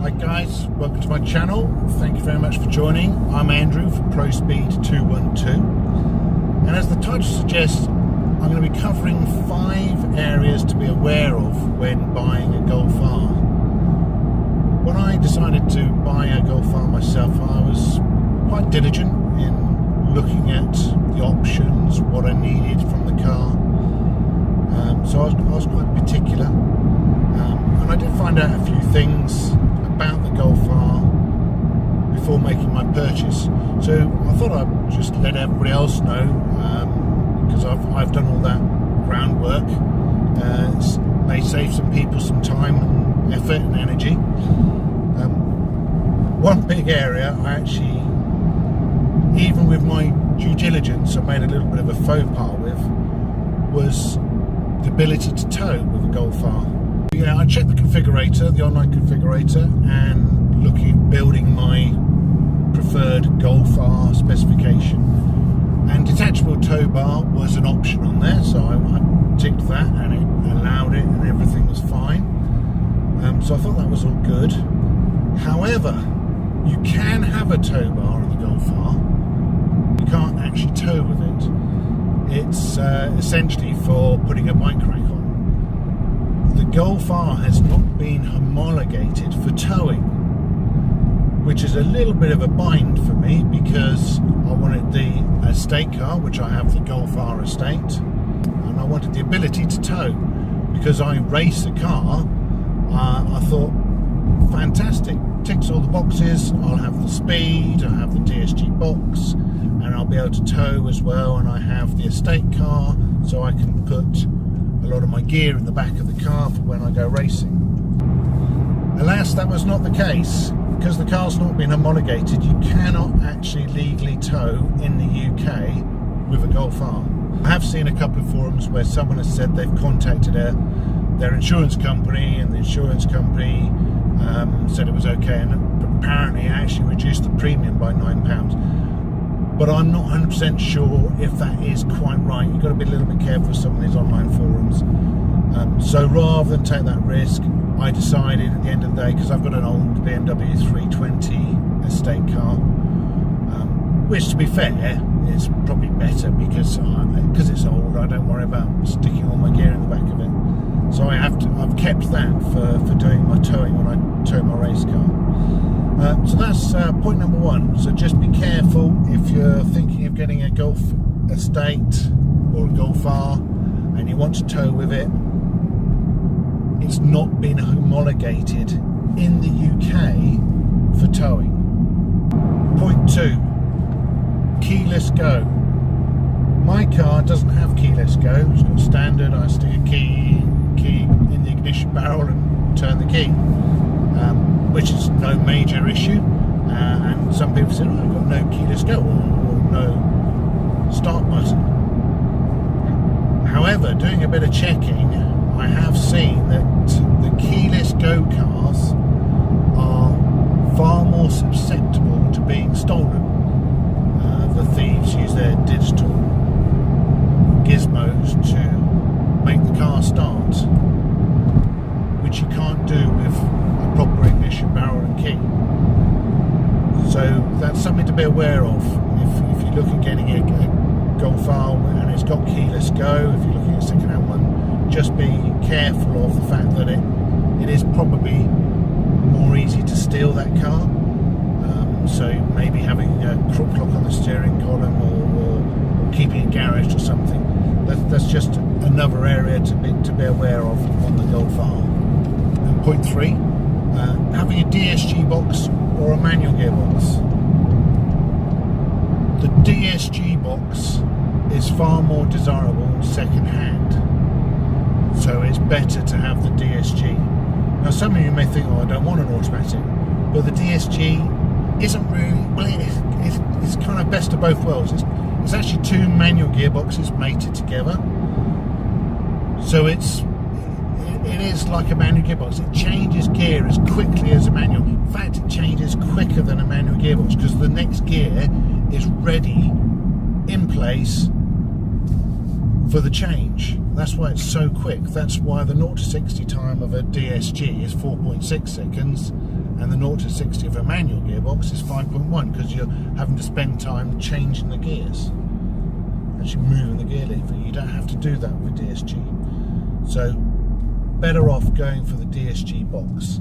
Hi guys, welcome to my channel. Thank you very much for joining. I'm Andrew from ProSpeed 212, and as the title suggests, I'm going to be covering 5 areas to be aware of when buying a Golf R. When I decided to buy a Golf R myself, I was quite diligent in looking at the options, what I needed from the car. So I was quite particular, and I did find out a few things about the Golf R before making my purchase. So I thought I'd just let everybody else know, because I've done all that groundwork. It may save some people some time and effort and energy. One big area I actually, even with my due diligence, I made a little bit of a faux pas with, was the ability to tow with a Golf R. Yeah, I checked the configurator, the online configurator, and looking at building my preferred Golf R specification. And detachable tow bar was an option on there, so I ticked that and it allowed it and everything was fine. So I thought that was all good. However, you can have a tow bar on the Golf R. You can't actually tow with it. It's essentially for putting a bike rack on. The Golf R has not been homologated for towing, which is a little bit of a bind for me because I wanted the estate car, which I have the Golf R estate, and I wanted the ability to tow. Because I race a car, I thought, fantastic, ticks all the boxes. I'll have the speed, I'll have the DSG box, and I'll be able to tow as well, and I have the estate car, so I can put a lot of my gear in the back of the car for when I go racing. Alas, that was not the case. Because the car's not been homologated, you cannot actually legally tow in the UK with a Golf R. I have seen a couple of forums where someone has said they've contacted their insurance company, and the insurance company said it was okay, and apparently it actually reduced the premium by £9. But I'm not 100% sure if that is quite right. You've got to be a little bit careful with some of these online forums. So rather than take that risk, I decided at the end of the day, because I've got an old BMW 320 estate car, which, to be fair, is probably better because it's old. I don't worry about sticking all my gear in the back of it. So I've kept that for doing my towing when I tow my race car. So that's point number 1. So just be careful if you're thinking of getting a Golf estate or a Golf R and you want to tow with it. It's not been homologated in the UK for towing. Point 2, keyless go. My car doesn't have keyless go. It's got standard. I stick a key in the ignition barrel and turn the key, which is no major issue. And some people say, oh, I've got no keyless go or no start button. However, doing a bit of checking, I have seen that the keyless go cars are far more susceptible to being stolen. The thieves use their digital gizmos to make the car start, which you can't do with a proper ignition barrel and key. So that's something to be aware of if you're looking at getting a Golf R and it's got keyless go. If you're looking at a second-hand one, just be careful of the fact that it is probably more easy to steal that car. So maybe having a crook lock on the steering column or keeping it garaged or something. That's just another area to be aware of on the Golf R. And point 3, having a DSG box or a manual gearbox. The DSG box is far more desirable second hand. So it's better to have the DSG. Now some of you may think, oh, I don't want an automatic, but the DSG isn't really, well, it's kind of best of both worlds. It's actually 2 manual gearboxes mated together. So it is like a manual gearbox. It changes gear as quickly as a manual. In fact, it changes quicker than a manual gearbox because the next gear is ready in place for the change. That's why it's so quick. That's why the 0 to 60 time of a DSG is 4.6 seconds and the 0 to 60 of a manual gearbox is 5.1, because you're having to spend time changing the gears, actually moving the gear lever. You don't have to do that with DSG. So better off going for the DSG box.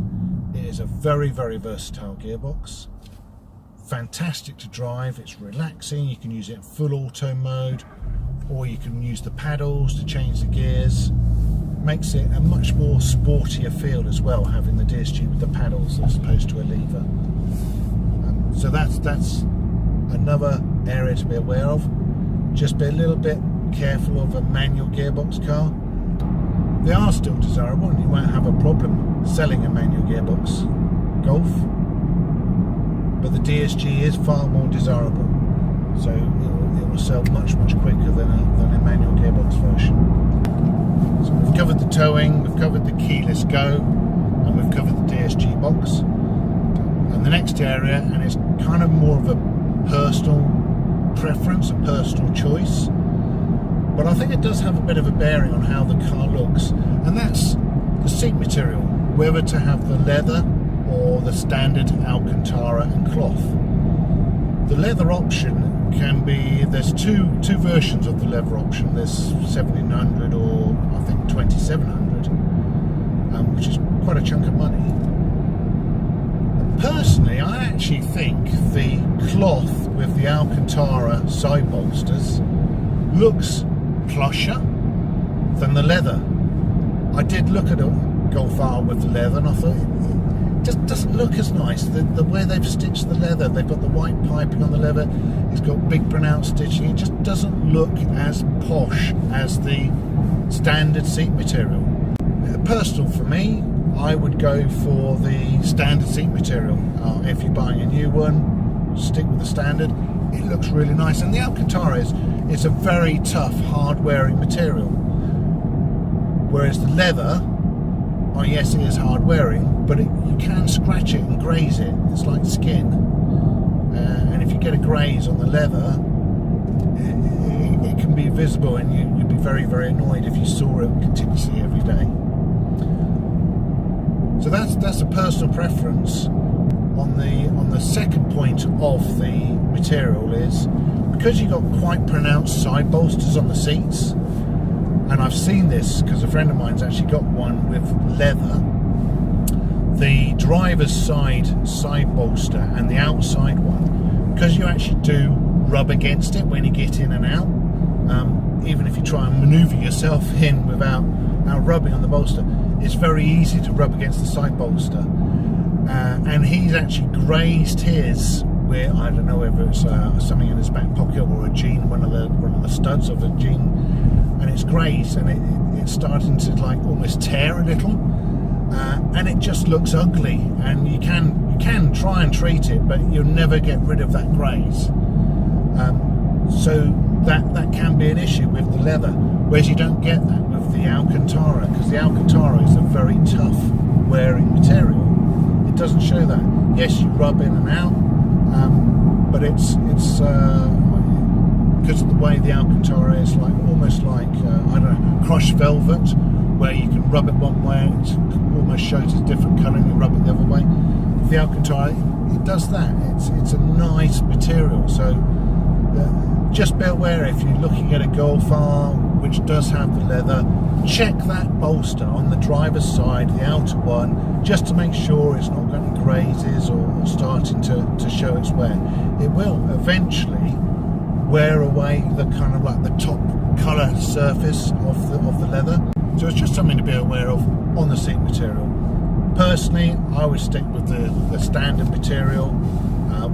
It is a very, very versatile gearbox. Fantastic to drive, it's relaxing. You can use it in full auto mode, or you can use the paddles to change the gears. Makes it a much more sportier feel as well, having the DSG with the paddles as opposed to a lever. So that's another area to be aware of. Just be a little bit careful of a manual gearbox car. They are still desirable, and you won't have a problem selling a manual gearbox Golf, but the DSG is far more desirable, so it will sell much quicker than a manual gearbox version. So we've covered the towing, we've covered the keyless go, and we've covered the DSG box. And the next area, and it's kind of more of a personal preference, a personal choice, but I think it does have a bit of a bearing on how the car looks, and that's the seat material, whether to have the leather or the standard Alcantara and cloth. The leather option can be, there's two versions of the leather option. There's 1700 or I think 2700, which is quite a chunk of money. Personally, I actually think the cloth with the Alcantara side bolsters looks plusher than the leather. I did look at a Golf R with the leather, and I thought it just doesn't look as nice. The way they've stitched the leather, they've got the white piping on the leather, it's got big pronounced stitching, it just doesn't look as posh as the standard seat material. Personal for me, I would go for the standard seat material. If you're buying a new one, stick with the standard. It looks really nice, and the Alcantara it's a very tough, hard-wearing material, whereas the leather, oh yes, it is hard-wearing, but you can scratch it and graze it. It's like skin, and if you get a graze on the leather, it can be visible, and you'd be very, very annoyed if you saw it continuously every day. So that's a personal preference. On the second point of the material is, because you've got quite pronounced side bolsters on the seats, and I've seen this because a friend of mine's actually got one with leather. The driver's side bolster and the outside one, because you actually do rub against it when you get in and out, even if you try and manoeuvre yourself in without rubbing on the bolster, it's very easy to rub against the side bolster. And he's actually grazed his, where I don't know whether it's something in his back pocket or a jean, one of the studs of a jean, and it's grazed, and it's starting to like almost tear a little, and it just looks ugly. And you can try and treat it, but you'll never get rid of that graze. So that can be an issue with the leather, whereas you don't get that with the Alcantara, because the Alcantara is a very tough wearing material. It doesn't show that. Yes, you rub in and out, but it's because of the way the Alcantara is, like almost like I don't know, crushed velvet, where you can rub it one way, it almost shows a different colour, and you rub it the other way. With the Alcantara, it does that. It's a nice material. So just be aware, if you're looking at a Golf R which does have the leather, check that bolster on the driver's side, the outer one, just to make sure it's not going to grazes or starting to show its wear. It will eventually wear away the kind of like the top colour surface of the leather. So it's just something to be aware of on the seat material. Personally, I would stick with the standard material,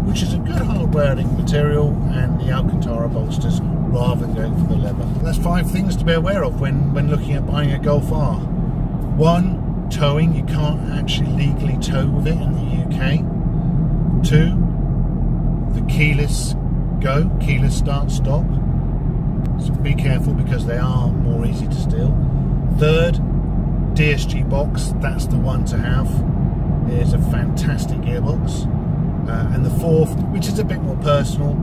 which is a good hard-wearing material, and the Alcantara bolsters, rather than going for the leather. That's 5 things to be aware of when looking at buying a Golf R. 1, towing. You can't actually legally tow with it in the UK. 2, the keyless go, keyless start stop. So be careful, because they are more easy to steal. 3rd, DSG box. That's the one to have. It is a fantastic gearbox. And the 4th, which is a bit more personal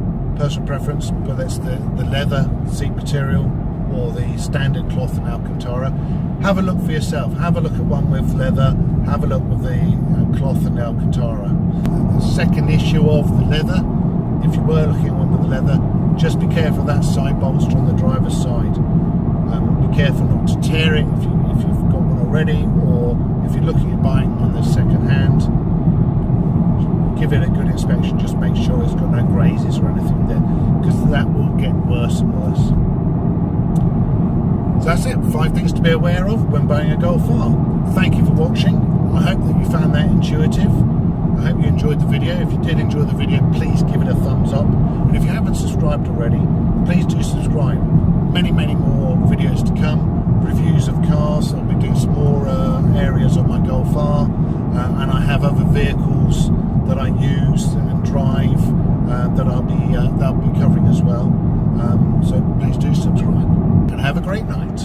preference, whether it's the leather seat material or the standard cloth and Alcantara. Have a look for yourself. Have a look at one with leather. Have a look with the cloth and Alcantara. The second issue of the leather, if you were looking at one with the leather, just be careful of that side bolster on the driver's side. Be careful not to tear it if you've got one already, or if you're looking at buying one that's second hand. Give it a good inspection, just make sure it's got no grazes or anything there, because that will get worse and worse. So that's it, 5 things to be aware of when buying a Golf R. Thank you for watching. I hope that you found that intuitive. I hope you enjoyed the video. If you did enjoy the video, please give it a thumbs up. And if you haven't subscribed already, please do subscribe. Many more videos to come. Reviews of cars. I'll be doing some more areas of my Golf R. And I have other vehicles that I use and drive that I'll be covering as well. So please do subscribe. And have a great night.